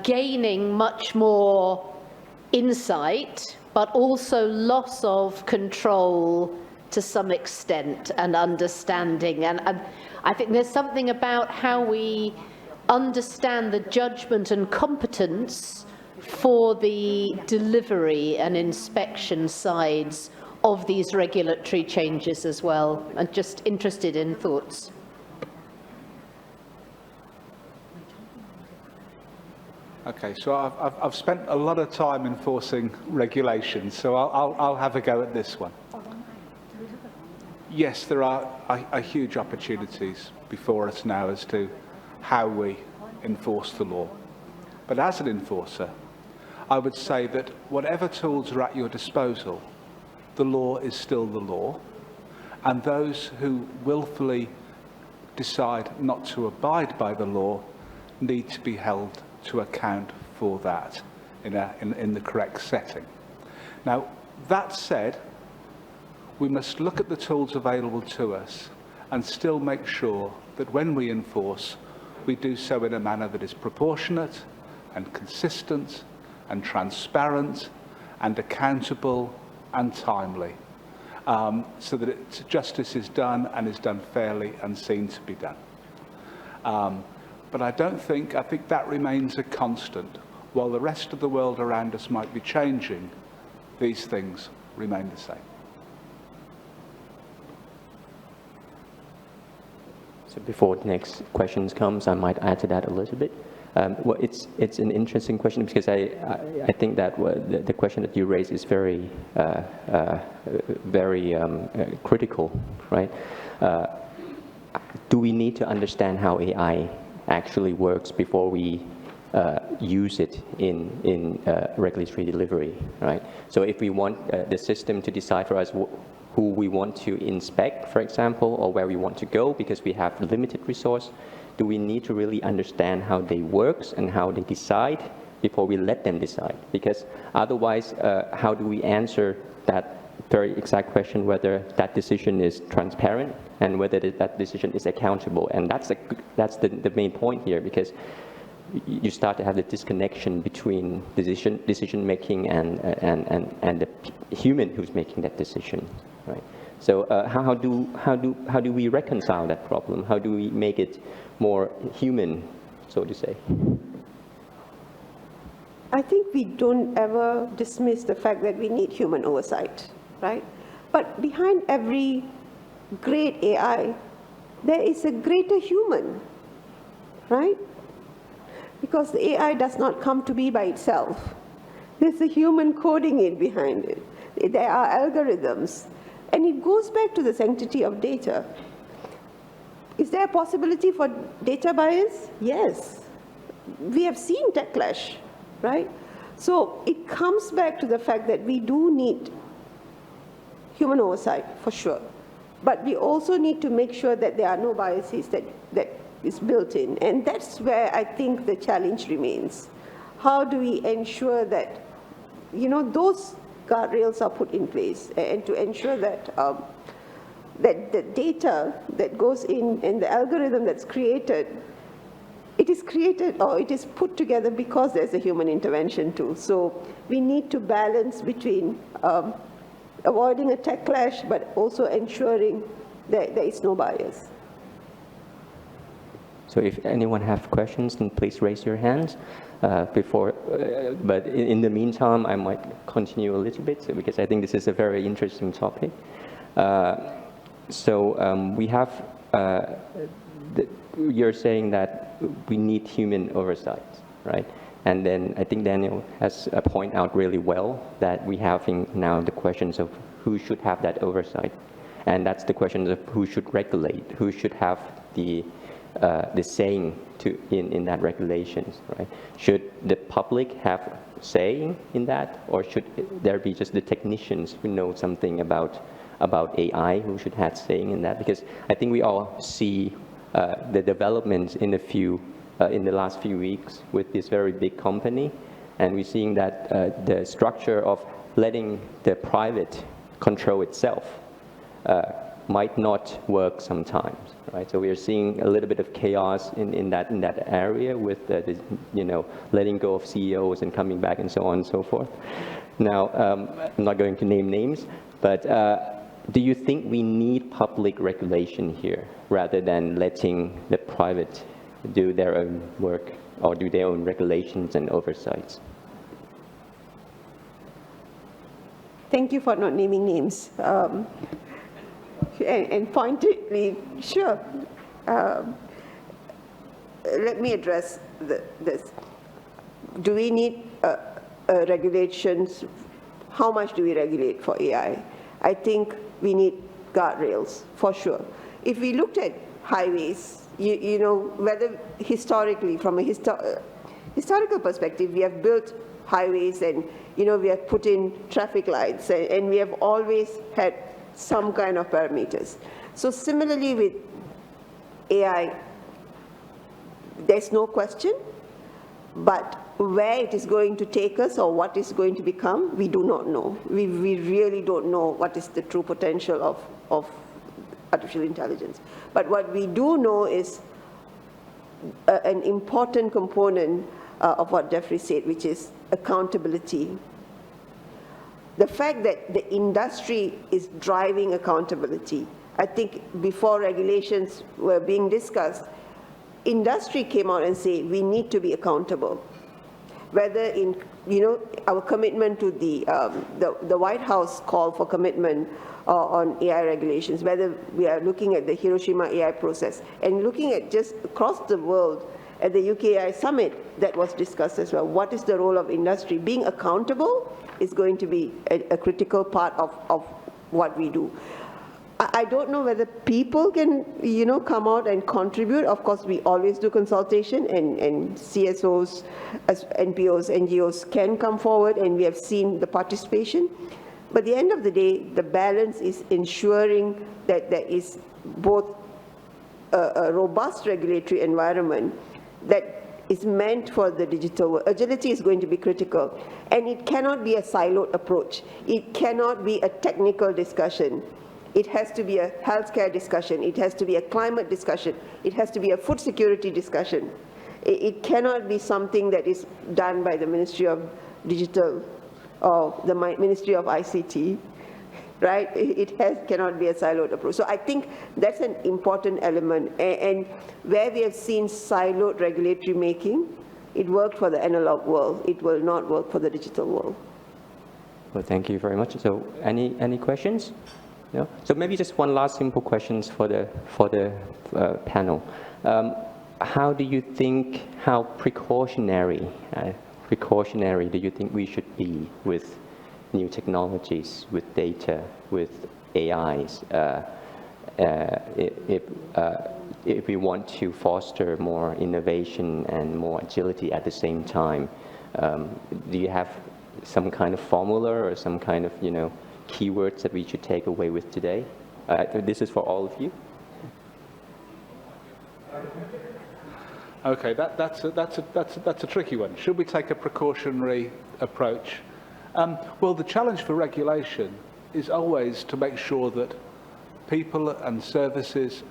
gaining much more insight, but also loss of control to some extent and understanding. And I think there's something about how we understand the judgment and competence for the delivery and inspection sides of these regulatory changes as well. I'm just interested in thoughts. Okay, so I've spent a lot of time enforcing regulations, so I'll have a go at this one. Yes, there are huge opportunities before us now as to how we enforce the law. But as an enforcer, I would say that whatever tools are at your disposal, the law is still the law, and those who willfully decide not to abide by the law need to be held to account for that in the correct setting. Now, that said, we must look at the tools available to us and still make sure that when we enforce, we do so in a manner that is proportionate and consistent and transparent and accountable and timely, so that justice is done and is done fairly and seen to be done. But I think that remains a constant. While the rest of the world around us might be changing, these things remain the same. So before the next questions comes, I might add to that a little bit. Well, it's an interesting question because I think that the question that you raise is very critical, right? Do we need to understand how AI actually works before we use it in regulatory delivery, right? So if we want the system to decide for us who we want to inspect, for example, or where we want to go because we have limited resource, do we need to really understand how they work and how they decide before we let them decide? Because otherwise, how do we answer that very exact question whether that decision is transparent and whether that decision is accountable? And that's the main point here, because you start to have the disconnection between decision making and the human who's making that decision, right? So how do we reconcile that problem? How do we make it more human, so to say? I think we don't ever dismiss the fact that we need human oversight, right? But behind every great AI, there is a greater human, right? Because the AI does not come to be by itself. There's a human coding it behind it. There are algorithms. And it goes back to the sanctity of data. Is there a possibility for data bias? Yes. We have seen techlash, right? So it comes back to the fact that we do need human oversight, for sure. But we also need to make sure that there are no biases that is built in. And that's where I think the challenge remains. How do we ensure that, those guardrails are put in place and to ensure that that the data that goes in and the algorithm that's created, it is created or it is put together because there's a human intervention too. So we need to balance between avoiding a tech clash, but also ensuring that there is no bias. So if anyone have questions, then please raise your hands but in the meantime, I might continue a little bit because I think this is a very interesting topic. We have, you're saying that we need human oversight, right? And then I think Daniel has pointed out really well that we have now the questions of who should have that oversight. And that's the question of who should regulate, who should have the saying in that regulations, right? Should the public have saying in that, or should there be just the technicians who know something about AI who should have saying in that? Because I think we all see the developments in the last few weeks with this very big company, and we're seeing that the structure of letting the private control itself might not work sometimes, right? So we are seeing a little bit of chaos in that area with the letting go of CEOs and coming back and so on and so forth. Now, I'm not going to name names, but do you think we need public regulation here rather than letting the private do their own work or do their own regulations and oversights? Thank you for not naming names. And pointedly, sure. Let me address this. Do we need regulations? How much do we regulate for AI? I think we need guardrails, for sure. If we looked at highways, you know, whether historically, from a historical perspective, we have built highways and, you know, we have put in traffic lights and we have always had some kind of parameters. So similarly with AI, there's no question, but where it is going to take us or what is going to become, we do not know. We really don't know what is the true potential of artificial intelligence. But what we do know is an important component of what Jeffrey said, which is accountability. The fact that the industry is driving accountability. I think before regulations were being discussed, industry came out and said we need to be accountable. Whether in, you know, our commitment to the White House call for commitment on AI regulations, whether we are looking at the Hiroshima AI process and looking at just across the world at the UK AI summit that was discussed as well. What is the role of industry? Being accountable is going to be a critical part of what we do. I don't know whether people can, you know, come out and contribute. Of course, we always do consultation, and CSOs, as NPOs, NGOs can come forward, and we have seen the participation. But at the end of the day, the balance is ensuring that there is both a robust regulatory environment that is meant for the digital world. Agility is going to be critical, and it cannot be a siloed approach. It cannot be a technical discussion. It has to be a healthcare discussion. It has to be a climate discussion. It has to be a food security discussion. It cannot be something that is done by the Ministry of Digital or the Ministry of ICT, right? It cannot be a siloed approach. So I think that's an important element. And where we have seen siloed regulatory making, it worked for the analog world. It will not work for the digital world. Well, thank you very much. So any questions? No? So maybe just one last simple question for the panel. How do you think, how precautionary do you think we should be with new technologies, with data, with AIs, if we want to foster more innovation and more agility at the same time? Do you have some kind of formula or some kind of, you know, keywords that we should take away with today? This is for all of you. Okay, that's a tricky one. Should we take a precautionary approach? Well, the challenge for regulation is always to make sure that people and services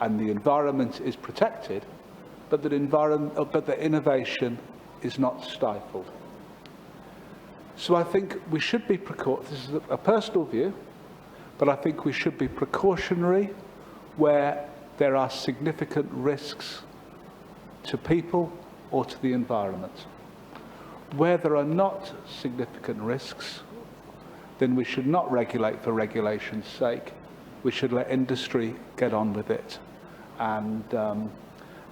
and the environment is protected, but that innovation is not stifled. So I think we should be this is a personal view, but I think we should be precautionary where there are significant risks to people or to the environment. Where there are not significant risks, then we should not regulate for regulation's sake. We should let industry get on with it and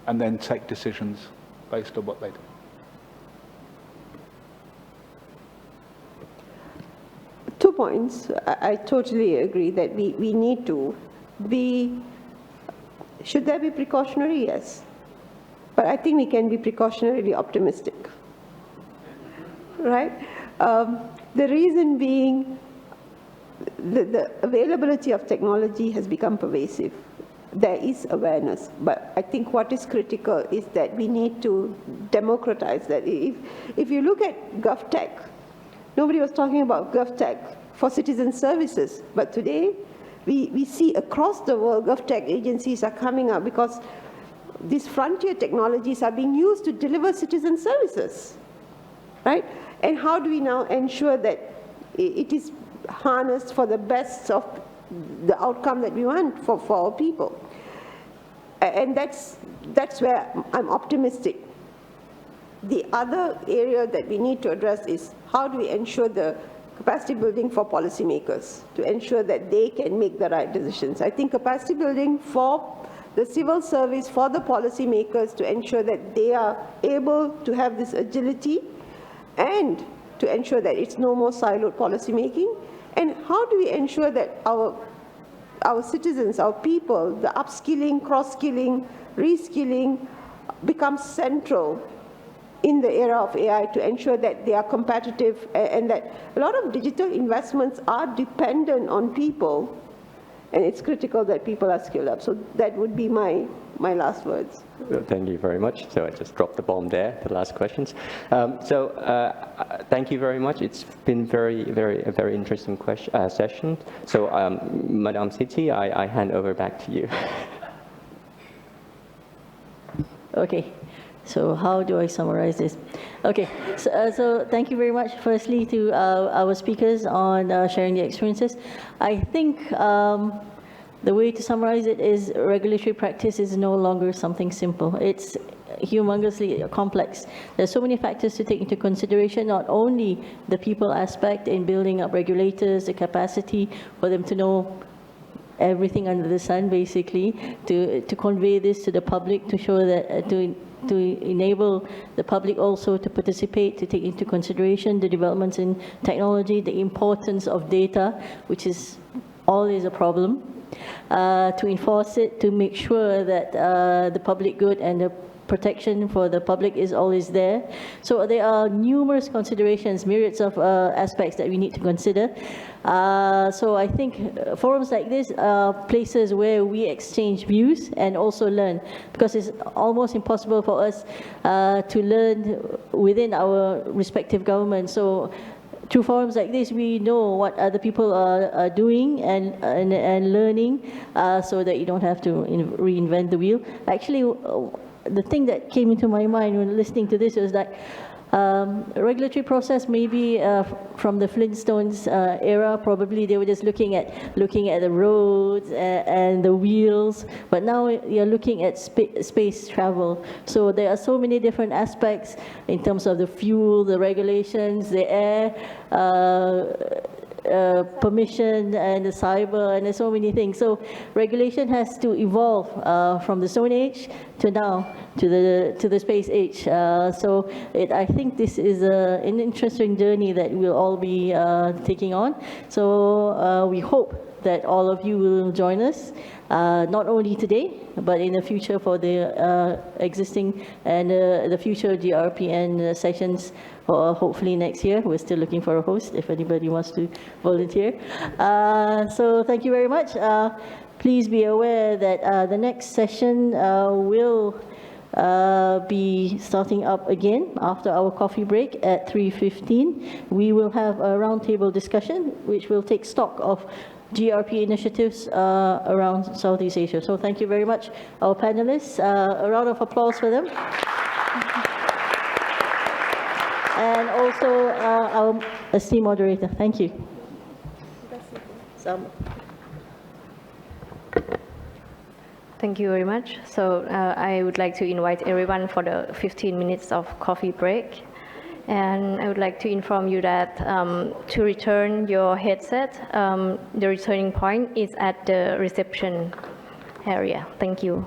then take decisions based on what they do. Two points. I totally agree that we need to be, should there be precautionary? Yes. But I think we can be precautionarily optimistic, right? The reason being the availability of technology has become pervasive. There is awareness, but I think what is critical is that we need to democratize that. If you look at GovTech, nobody was talking about GovTech for citizen services, but today we see across the world GovTech agencies are coming up because these frontier technologies are being used to deliver citizen services, right? And how do we now ensure that it is harnessed for the best of the outcome that we want for our people? And that's where I'm optimistic. The other area that we need to address is how do we ensure the capacity building for policymakers to ensure that they can make the right decisions. I think capacity building for the civil service, for the policymakers to ensure that they are able to have this agility and to ensure that it's no more siloed policymaking. And how do we ensure that our citizens, our people, the upskilling, cross-skilling, reskilling becomes central in the era of AI to ensure that they are competitive and that a lot of digital investments are dependent on people, and it's critical that people are skilled up. So that would be my last words. Thank you very much. So I just dropped the bomb there, the last questions. Thank you very much. It's been a very interesting session. So Madam Siti, I hand over back to you. Okay. So how do I summarize this? Okay, so thank you very much, firstly, to our speakers on sharing their experiences. I think the way to summarize it is regulatory practice is no longer something simple. It's humongously complex. There's so many factors to take into consideration, not only the people aspect in building up regulators, the capacity for them to know everything under the sun, basically, to convey this to the public, to show that, to enable the public also to participate, to take into consideration the developments in technology, the importance of data, which is always a problem, to enforce it, to make sure that the public good and the protection for the public is always there. So there are numerous considerations, myriads of aspects that we need to consider. So I think forums like this are places where we exchange views and also learn, because it's almost impossible for us to learn within our respective governments. So through forums like this, we know what other people are doing and learning, so that you don't have to reinvent the wheel. Actually, the thing that came into my mind when listening to this was that regulatory process maybe from the Flintstones era, probably they were just looking at the roads and the wheels, but now you're looking at space travel. So there are so many different aspects in terms of the fuel, the regulations, the air, permission and the cyber, and there's so many things. So regulation has to evolve from the Stone Age to now to the space age. So I think this is an interesting journey that we'll all be taking on. So we hope that all of you will join us, not only today, but in the future for the existing and the future GRPN sessions, hopefully next year. We're still looking for a host if anybody wants to volunteer. So thank you very much. Please be aware that the next session will be starting up again after our coffee break at 3:15. We will have a roundtable discussion which will take stock of GRP initiatives around Southeast Asia. So thank you very much, our panelists. A round of applause for them. And also our esteemed moderator. Thank you. Thank you very much. So I would like to invite everyone for the 15 minutes of coffee break. And I would like to inform you that to return your headset, the returning point is at the reception area. Thank you.